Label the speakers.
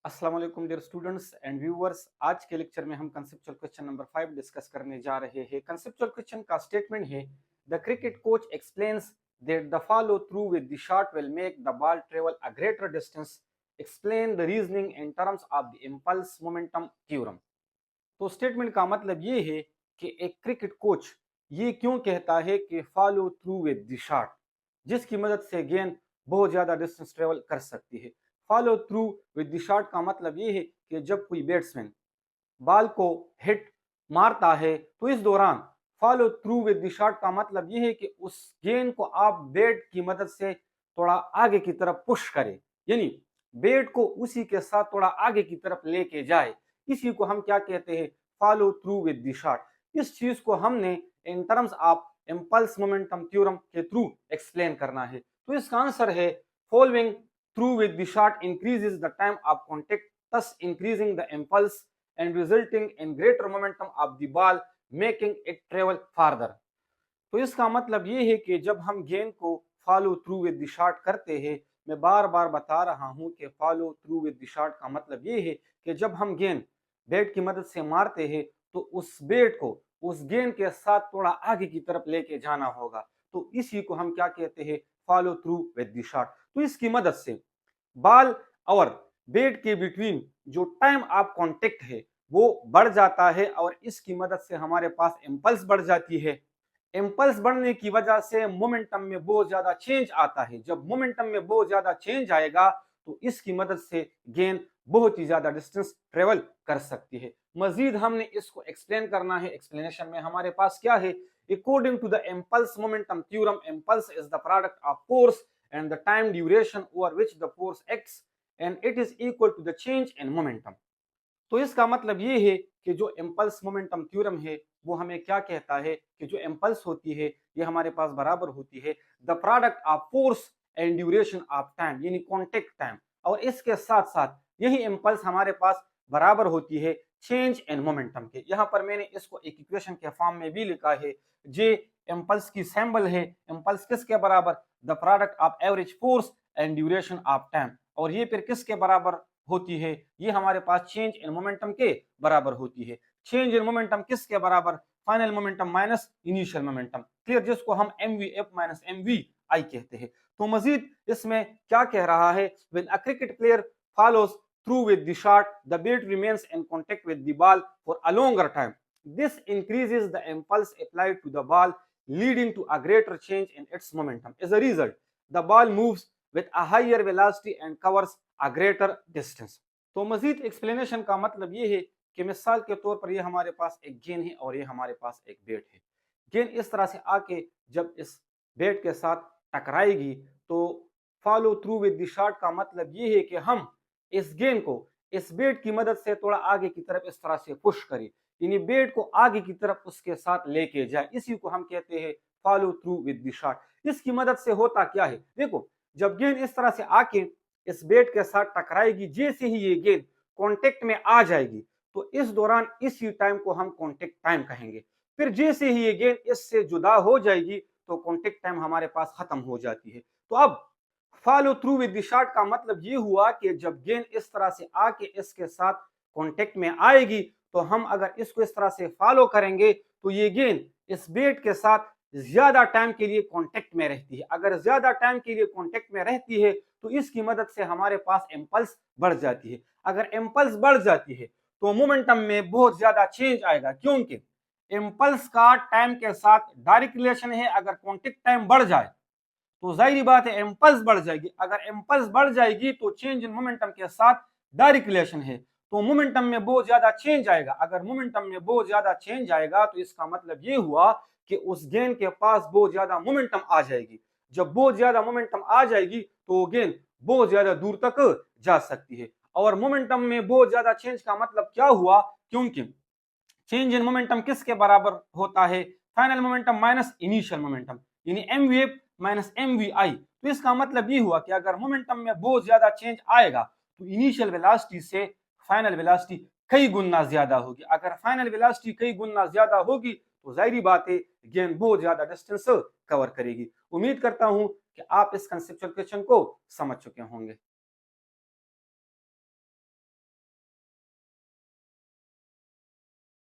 Speaker 1: अस्सलाम वालेकुम dear students and viewers. आज के लेक्चर में हम कंसेप्चुअल क्वेश्चन नंबर 5 डिस्कस करने जा रहे हैं। कंसेप्चुअल क्वेश्चन का स्टेटमेंट है, the cricket coach explains that the follow through with the shot will make the ball travel a greater distance. Explain the reasoning in terms of the impulse momentum theorem. तो statement का मतलब ये है कि एक cricket coach ये क्यों कहता है कि follow through with the shot, जिसकी मदद से गेंद बहुत ज्यादा डिस्टेंस ट्रेवल कर सकती है। Follow through with the shot का मतलब ये है कि जब कोई बैट्समैन बॉल को हिट मारता है तो इस दौरान follow through with the shot का मतलब यह है कि उस गेंद को आप बैट की मदद से थोड़ा आगे की तरफ पुश करें, यानी बैट को उसी के साथ थोड़ा आगे की तरफ लेके जाए। इसी को हम क्या कहते हैं, follow through with the shot. इस चीज को हमने in terms of impulse momentum theorem के थ्रू एक्सप्लेन करना है। तो इसका आंसर है, following through with the shot increases the time of contact, thus increasing the impulse and resulting in greater momentum of the ball, making it travel farther। तो इसका मतलब ये है कि जब हम गेंद को follow through with the shot करते हैं, मैं बार बार बता रहा हूं कि follow through with the shot का मतलब ये है कि जब हम गेंद बैट की मदद से मारते हैं तो उस बैट को उस गेंद के साथ थोड़ा आगे की तरफ लेके जाना होगा। तो इसी को हम क्या कहते हैं, follow through with the shot. तो इसकी मदद से बॉल और बैट के बिटवीन जो टाइम ऑफ कांटेक्ट है वो बढ़ जाता है और इसकी मदद से हमारे पास इंपल्स बढ़ जाती है। इंपल्स बढ़ने की वजह से मोमेंटम में बहुत ज्यादा चेंज आता है। जब मोमेंटम में बहुत ज्यादा चेंज आएगा तो इसकी मदद से गेंद बहुत ही ज्यादा डिस्टेंस ट्रेवल कर सकती है। मजीद हमने इसको एक्सप्लेन करना है। एक्सप्लेनेशन में हमारे पास क्या है, according to the impulse momentum theorem, impulse is the product of force and the time duration over which the force acts and it is equal to the change in momentum। तो इसका मतलब ये है कि जो इम्पल्स मोमेंटम थ्योरम है वो हमें क्या कहता है कि जो इम्पल्स होती है ये हमारे पास बराबर होती है the product of force and duration of time, यानी कॉन्टेक्ट टाइम, और इसके साथ साथ यही इम्पल्स हमारे पास बराबर होती है चेंज इन मोमेंटम के। यहाँ पर मैंने इसको एक इक्वेशन के फॉर्म में भी लिखा है। जे इम्पल्स की सिंबल है, इम्पल्स किसके बराबर, the product of average force and duration of time, और ये फिर किसके बराबर होती है, ये हमारे पास चेंज इन मोमेंटम के बराबर होती है। चेंज इन मोमेंटम किसके बराबर, final momentum minus initial momentum, clear, जिसको हम mvf माइनस mvi कहते हैं। तो मजीद इसमें क्या कह रहा है, when a cricket player follows through with the shot the bat remains in contact with the ball for a longer time, this increases the impulse applied to the ball leading to a greater change in its momentum. As a result, the ball moves with a higher velocity and covers a greater distance। तो मजीद explanation का मतलब ये है कि मिसाल के तौर पर ये हमारे पास एक गेंद है और ये हमारे पास एक बैट है। गेंद इस तरह से आके जब इस बैट के साथ टकराएगी तो follow through with the shot का मतलब ये है कि हम इस गेंद को इस बैट की मदद से थोड़ा आगे की तरफ इस तरह से पुश करें, यानी बैट को आगे की तरफ उसके साथ लेके जाए। इसी को हम कहते हैं follow through with the shot. इसकी मदद से होता क्या है, देखो, जब गेंद इस तरह से आके इस बैट के साथ टकराएगी, जैसे ही ये गेंद कांटेक्ट में आ जाएगी तो इस दौरान इसी टाइम को हम कांटेक्ट टाइम कहेंगे। फिर जैसे ही ये गेंद इससे जुदा हो जाएगी तो कांटेक्ट टाइम हमारे पास खत्म हो जाती है। तो अब follow through with the shot का मतलब ये हुआ कि जब गेंद इस तरह से आके इसके साथ कांटेक्ट में आएगी तो हम अगर इसको इस तरह से फॉलो करेंगे तो ये गेंद इस बैट के साथ ज्यादा टाइम के लिए कांटेक्ट में रहती है। अगर ज्यादा टाइम के लिए कांटेक्ट में रहती है तो इसकी मदद से हमारे पास इंपल्स बढ़ जाती है। अगर इंपल्स बढ़ जाती है तो मोमेंटम में बहुत ज्यादा चेंज आएगा, क्योंकि इंपल्स का टाइम के साथ डायरेक्ट रिलेशन है। अगर कांटेक्ट टाइम बढ़ जाए तो जाहिर बात है इंपल्स बढ़ जाएगी। अगर इंपल्स बढ़ जाएगी तो चेंज इन मोमेंटम के साथ डायरेक्ट रिलेशन है, तो मोमेंटम में बहुत ज्यादा चेंज आएगा। अगर मोमेंटम में बहुत ज्यादा चेंज आएगा तो इसका मतलब ये हुआ कि उस गेंद के पास बहुत ज्यादा मोमेंटम आ जाएगी। जब बहुत ज्यादा मोमेंटम आ जाएगी तो गेंद बहुत ज्यादा दूर तक जा सकती है। और मोमेंटम में बहुत ज्यादा चेंज का मतलब क्या हुआ, क्योंकि चेंज इन मोमेंटम किसके बराबर होता है, final momentum minus initial momentum, यानी mvf माइनस mvi। तो इसका मतलब ये हुआ कि अगर मोमेंटम में बहुत ज्यादा चेंज आएगा तो इनिशियल वेलोसिटी से फाइनल वेलोसिटी कई गुना ज्यादा होगी। अगर फाइनल वेलोसिटी कई गुना ज्यादा होगी तो जाहिर बात है गेंद बहुत ज्यादा डिस्टेंस कवर करेगी। उम्मीद करता हूं कि आप इस कंसेप्चुअल क्वेश्चन को समझ चुके होंगे।